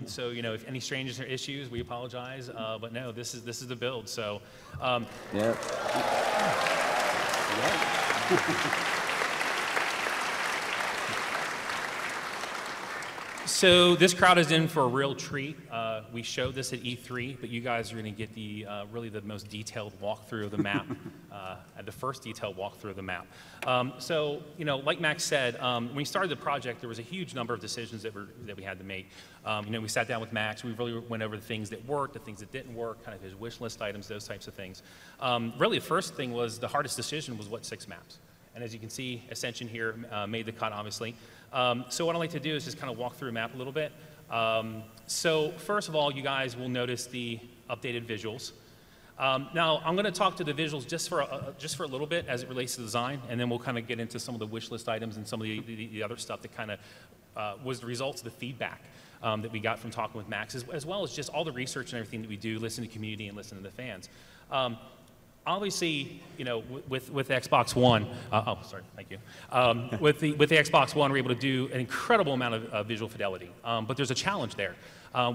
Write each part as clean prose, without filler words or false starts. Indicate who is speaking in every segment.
Speaker 1: So if any strangers or issues, we apologize. But no, this is the build. So.
Speaker 2: Yep.
Speaker 1: So this crowd is in for a real treat. We showed this at E3, but you guys are going to get the really the most detailed walkthrough of the map, the first detailed walkthrough of the map. So like Max said, when we started the project, there was a huge number of decisions that we had to make. We sat down with Max. We really went over the things that worked, the things that didn't work, kind of his wish list items, those types of things. Really, the first thing was the hardest decision was what 6 maps. And as you can see, Ascension here made the cut, obviously. So what I'd like to do is just kind of walk through a map a little bit. So first of all, you guys will notice the updated visuals. Now, I'm going to talk to the visuals just for a little bit as it relates to design, and then we'll kind of get into some of the wish list items and some of the other stuff that kind of was the results of the feedback that we got from talking with Max, as well as just all the research and everything that we do, listen to the community and listen to the fans. Obviously, with Xbox One, oh, sorry, thank you. With the Xbox One, we're able to do an incredible amount of visual fidelity, but there's a challenge there.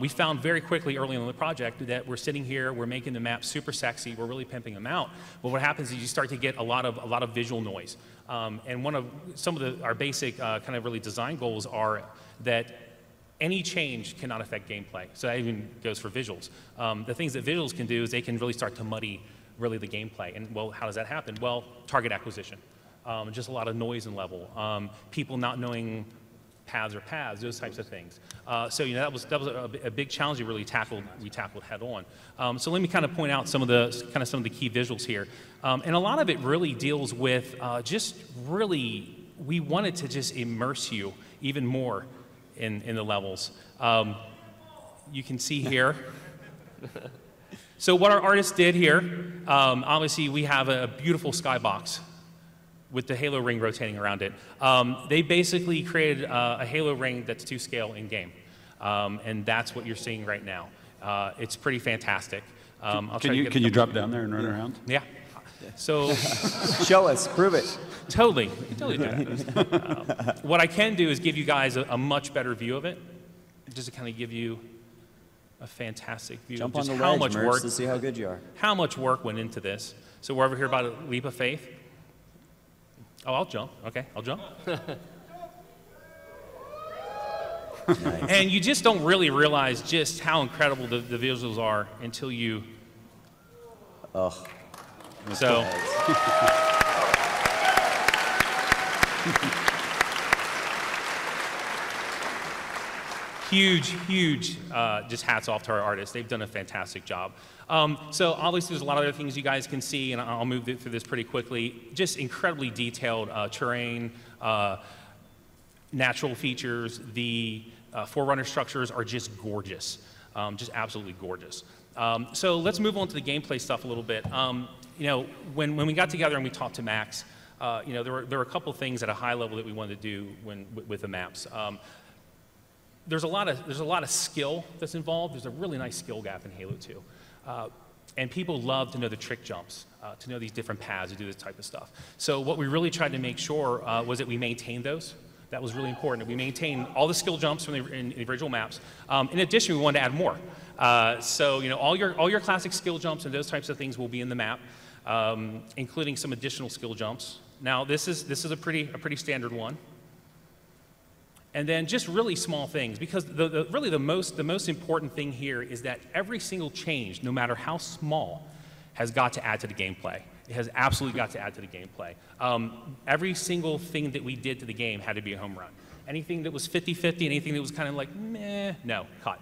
Speaker 1: We found very quickly early on in the project that we're sitting here, we're making the map super sexy, we're really pimping them out, but what happens is you start to get a lot of visual noise. And some of our basic kind of really design goals are that any change cannot affect gameplay. So that even goes for visuals. The things that visuals can do is they can really start to muddy really the gameplay. And well, how does that happen? Well, target acquisition. Just a lot of noise and level. People not knowing paths are paths, those types of things. So that was a big challenge we really tackled head on. So let me kind of point out some of the key visuals here. And a lot of it really deals with we wanted to just immerse you even more in the levels. You can see here. So what our artists did here, obviously we have a beautiful skybox with the halo ring rotating around it. They basically created a halo ring that's to scale in game. And that's what you're seeing right now. It's pretty fantastic.
Speaker 3: Can you drop down there and run around?
Speaker 1: Yeah. So
Speaker 2: show us, prove it.
Speaker 1: Totally do that. What I can do is give you guys a much better view of it, just to kind of give you a fantastic view
Speaker 2: Jump
Speaker 1: of just
Speaker 2: on the
Speaker 1: how
Speaker 2: ledge,
Speaker 1: much work
Speaker 2: to see how good you are.
Speaker 1: How much work went into this. So we're over here about a leap of faith. Oh, I'll jump. Okay, I'll jump. Nice. And you just don't really realize just how incredible the visuals are until you.
Speaker 2: Oh.
Speaker 1: So. Huge, just hats off to our artists. They've done a fantastic job. So obviously there's a lot of other things you guys can see, and I'll move through this pretty quickly. Just incredibly detailed terrain, natural features. The Forerunner structures are just gorgeous, just absolutely gorgeous. So let's move on to the gameplay stuff a little bit. When we got together and we talked to Max, there were a couple things at a high level that we wanted to do with the maps. There's a lot of skill that's involved. There's a really nice skill gap in Halo 2. And people love to know the trick jumps, to know these different paths, to do this type of stuff. So what we really tried to make sure was that we maintained those. That was really important, that we maintain all the skill jumps from in the original maps. In addition, we wanted to add more. So all your classic skill jumps and those types of things will be in the map, including some additional skill jumps. Now this is a pretty standard one. And then just really small things, because really the most important thing here is that every single change, no matter how small, has got to add to the gameplay. It has absolutely got to add to the gameplay. Every single thing that we did to the game had to be a home run. Anything that was 50-50, anything that was kind of like, meh, no, cut.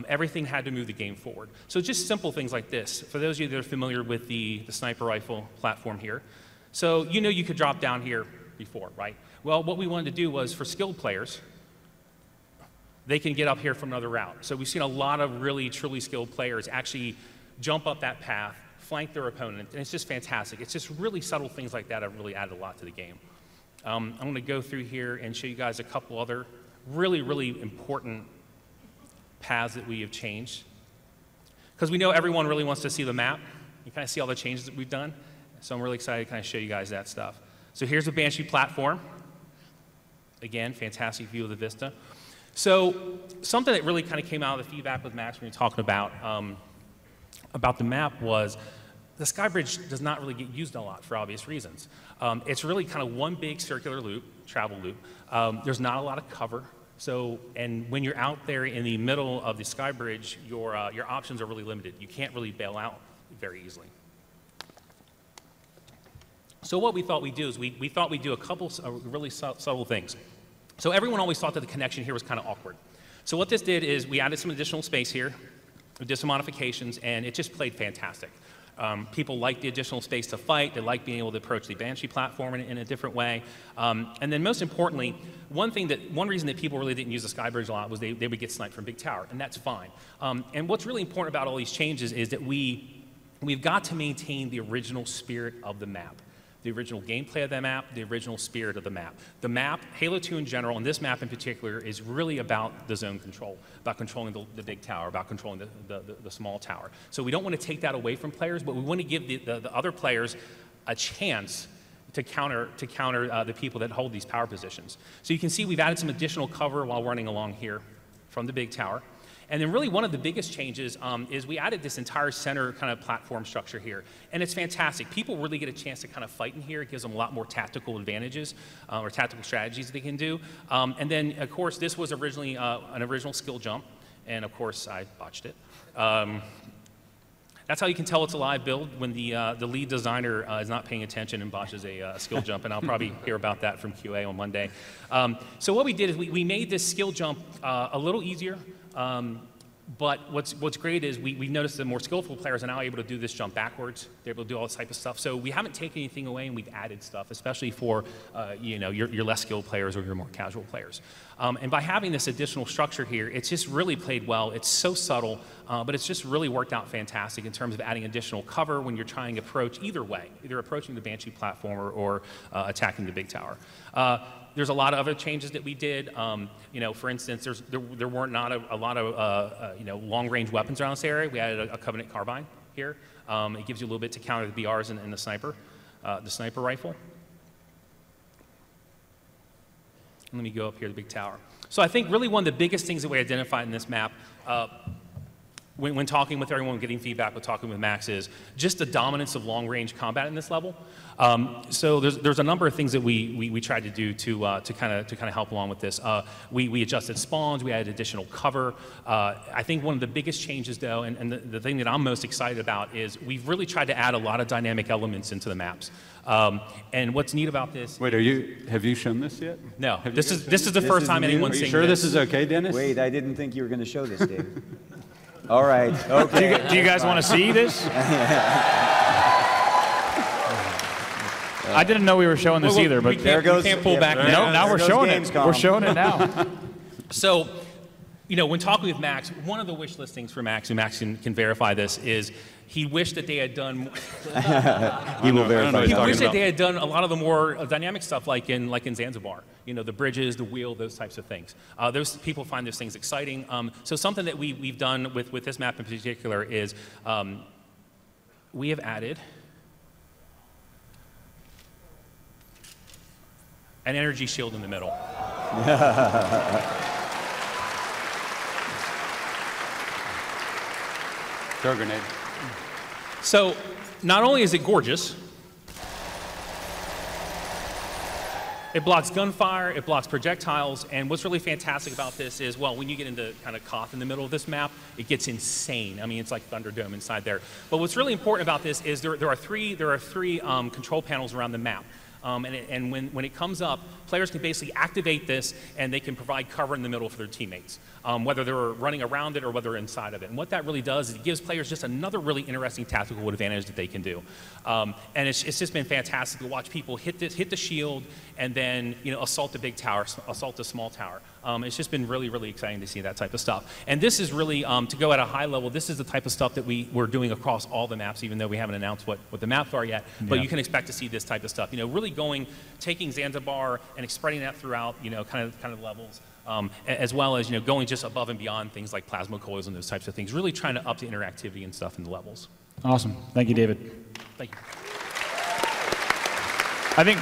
Speaker 1: Everything had to move the game forward. So just simple things like this. For those of you that are familiar with the sniper rifle platform here, so you could drop down here before, right? Well, what we wanted to do was for skilled players, they can get up here from another route. So we've seen a lot of really, truly skilled players actually jump up that path, flank their opponent, and it's just fantastic. It's just really subtle things like that have really added a lot to the game. I'm going to go through here and show you guys a couple other really, really important paths that we have changed. Because we know everyone really wants to see the map. You kind of see all the changes that we've done. So I'm really excited to kind of show you guys that stuff. So here's the Banshee platform. Again, fantastic view of the vista. So something that really kind of came out of the feedback with Max when we were talking about the map was the Skybridge does not really get used a lot for obvious reasons. It's really kind of one big circular loop, travel loop. There's not a lot of cover. So, and when you're out there in the middle of the Skybridge, your options are really limited. You can't really bail out very easily. So what we thought we'd do is we thought we'd do a couple really subtle things. So everyone always thought that the connection here was kind of awkward. So what this did is we added some additional space here, we did some modifications, and it just played fantastic. People like the additional space to fight. They like being able to approach the Banshee platform in a different way. And then most importantly, one reason that people really didn't use the Skybridge a lot was they would get sniped from Big Tower, and that's fine. And what's really important about all these changes is that we've got to maintain the original spirit of the map. The original gameplay of the map, the original spirit of the map. The map, Halo 2 in general, and this map in particular, is really about the zone control, about controlling the big tower, about controlling the small tower. So we don't want to take that away from players, but we want to give the other players a chance to counter the people that hold these power positions. So you can see we've added some additional cover while running along here from the big tower. And then really one of the biggest changes is we added this entire center kind of platform structure here. And it's fantastic. People really get a chance to kind of fight in here. It gives them a lot more tactical advantages or tactical strategies that they can do. And then, of course, this was originally an original skill jump. And, of course, I botched it. That's how you can tell it's a live build when the lead designer is not paying attention and botches a skill jump, and I'll probably hear about that from QA on Monday. So what we did is we made this skill jump a little easier, but what's great is we noticed that more skillful players are now able to do this jump backwards. They're able to do all this type of stuff. So we haven't taken anything away, and we've added stuff, especially for your less skilled players or your more casual players. And by having this additional structure here, it's just really played well. It's so subtle, but it's just really worked out fantastic in terms of adding additional cover when you're trying to approach either way, either approaching the Banshee platform or attacking the big tower. There's a lot of other changes that we did. For instance, there weren't not a lot of long-range weapons around this area. We added a Covenant carbine here. It gives you a little bit to counter the BRs and the sniper rifle. Let me go up here to the big tower. So I think really one of the biggest things that we identified in this map when talking with everyone, getting feedback, with talking with Max, is just the dominance of long-range combat in this level. So there's a number of things that we tried to do to kind of help along with this. We adjusted spawns, we added additional cover. I think one of the biggest changes, though, and the thing that I'm most excited about, is we've really tried to add a lot of dynamic elements into the maps. And what's neat about this?
Speaker 3: Wait, have you shown this yet?
Speaker 1: No, this is the first time anyone's seen this.
Speaker 3: Are you sure this is okay, Dennis?
Speaker 2: Wait, I didn't think you were going to show this, David. All right, okay.
Speaker 4: Do you guys want to see this? I didn't know we were showing this either, but
Speaker 2: there goes.
Speaker 1: We can't pull back now.
Speaker 4: No, now we're showing it. We're showing it now.
Speaker 1: So, when talking with Max, one of the wish listings for Max, and Max can verify this, is he wished that they had done.
Speaker 2: He will verify.
Speaker 1: He wished that they had done a lot of the more dynamic stuff, like in Zanzibar. The bridges, the wheel, those types of things. Those people find those things exciting. So something that we've done with this map in particular is we have added an energy shield in the middle.
Speaker 3: Throw a grenade.
Speaker 1: So not only is it gorgeous, it blocks gunfire, it blocks projectiles, and what's really fantastic about this is, well, when you get into kind of Koth in the middle of this map, it gets insane. I mean, it's like Thunderdome inside there. But what's really important about this is there are three control panels around the map. And when it comes up, players can basically activate this, and they can provide cover in the middle for their teammates, whether they're running around it or whether they're inside of it. And what that really does is it gives players just another really interesting tactical advantage that they can do. And it's just been fantastic to watch people hit the shield and then assault the big tower, assault the small tower. It's just been really, really exciting to see that type of stuff. And this is really, to go at a high level, this is the type of stuff that we're doing across all the maps, even though we haven't announced what the maps are yet. But you can expect to see this type of stuff. Really taking Zanzibar and spreading that throughout, kind of levels, as well as, going just above and beyond things like plasma coils and those types of things. Really trying to up the interactivity and stuff in the levels.
Speaker 4: Awesome. Thank you, David.
Speaker 1: Thank you.
Speaker 4: I think